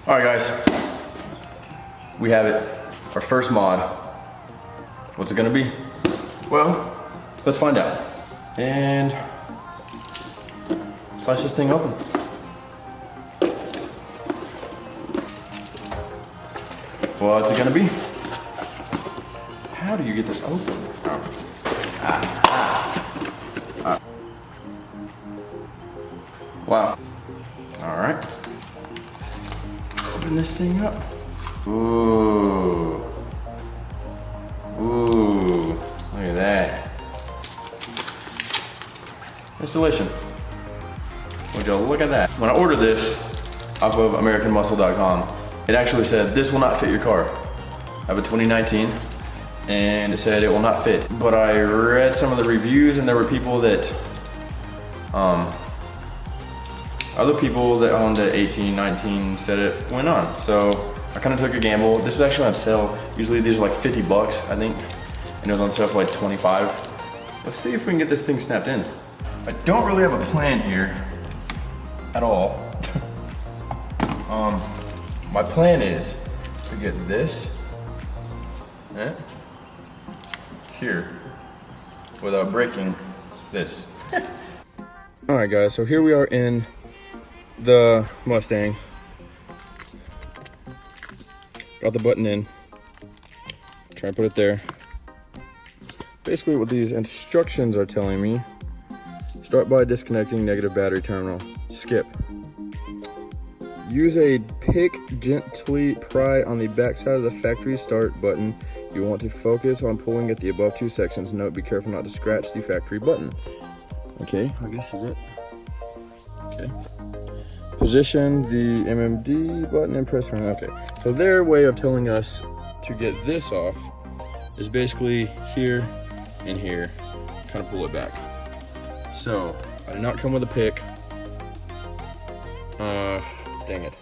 All right, guys, we have it. Our first mod. What's it gonna be? Well, let's find out. And slice this thing open. What's it gonna be? How do you get this open? Wow. All right. Open this thing up. Ooh. Ooh. Look at that. Installation. Would y'all look at that? When I ordered this off of AmericanMuscle.com, it actually said, this will not fit your car. I have a 2019, and it said it will not fit. But I read some of the reviews, and there were people that, other people that owned the 18, 19 said it went on. So I kind of took a gamble. This was actually on sale. Usually these are like 50 bucks, I think. And it was on sale for like 25. Let's see if we can get this thing snapped in. I don't really have a plan here at all. My plan is to get this here without breaking this. All right, guys, so here we are in the Mustang. Got the button in. Try and put it there. Basically what these instructions are telling me, start by disconnecting negative battery terminal. Skip. Use a pick, gently pry on the back side of the factory start button. You want to focus on pulling at the above two sections. Note, be careful not to scratch the factory button. Okay, I guess is it. Okay. Position the MMD button and press run. Okay, so their way of telling us to get this off is basically here and here, kind of pull it back. So I did not come with a pick. Dang it.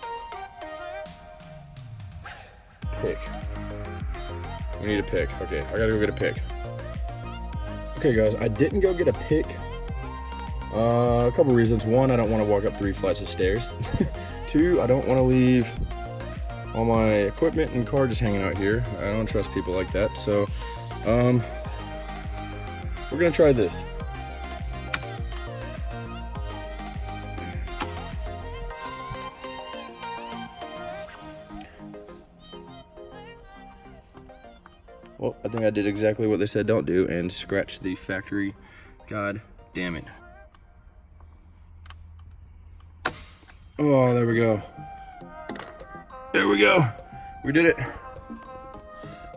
Pick. We need a pick. Okay, I gotta go get a pick. Okay, guys, I didn't go get a pick. A couple reasons. One, I don't want to walk up 3 flights of stairs. 2, I don't want to leave all my equipment and car just hanging out here. I don't trust people like that. So, we're gonna try this. Well, I think I did exactly what they said don't do and scratch the factory. God damn it. Oh, there we go. There we go. We did it.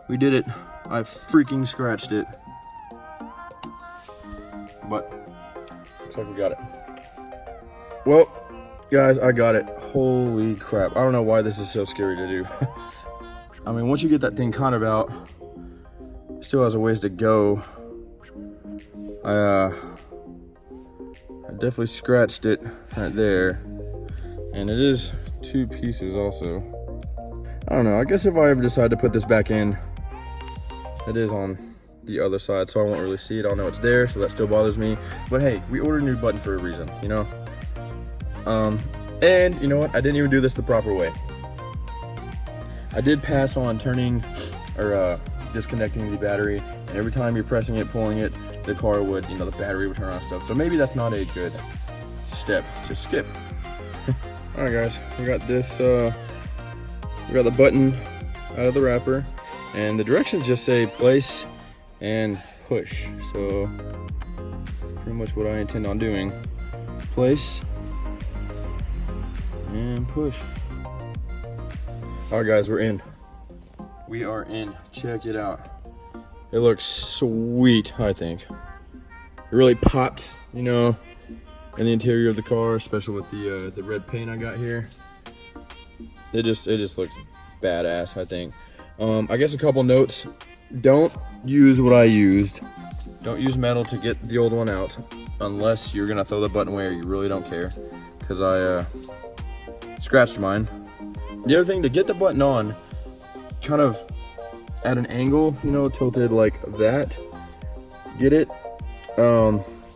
We did it. I freaking scratched it. But looks like we got it. Well, guys, I got it. Holy crap. I don't know why this is so scary to do. I mean, once you get that thing kind of out, it still has a ways to go. I definitely scratched it right there. And it is 2 pieces also. I don't know, I guess if I ever decide to put this back in, it is on the other side, so I won't really see it. I'll know it's there, so that still bothers me. But hey, we ordered a new button for a reason, you know? And you know what? I didn't even do this the proper way. I did pass on turning, or disconnecting the battery, and every time you're pressing it, pulling it, the car would, you know, the battery would turn on and stuff. So maybe that's not a good step to skip. All right, guys, we got this, we got the button out of the wrapper, and the directions just say place and push. So pretty much what I intend on doing. Place and push. All right, guys, we're in. We are in. Check it out. It looks sweet, I think. It really pops, you know, in the interior of the car, especially with the red paint I got here. It just looks badass, I think. I guess a couple notes. Don't use what I used. Don't use metal to get the old one out unless you're gonna throw the button away or you really don't care, because I scratched mine. The other thing, to get the button on kind of at an angle, you know, tilted like that, get it,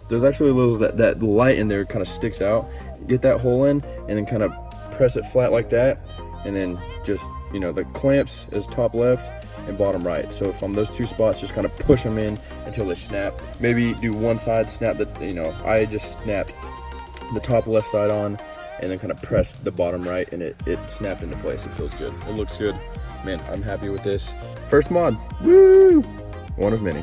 there's actually a little, that light in there kind of sticks out. Get that hole in and then kind of press it flat like that, and then just, you know, the clamps is top left and bottom right. So from those two spots, just kind of push them in until they snap. Maybe do one side, snap the, you know, I just snapped the top left side on and then kind of pressed the bottom right, and it snapped into place. It feels good. It looks good. Man, I'm happy with this. First mod, woo! One of many.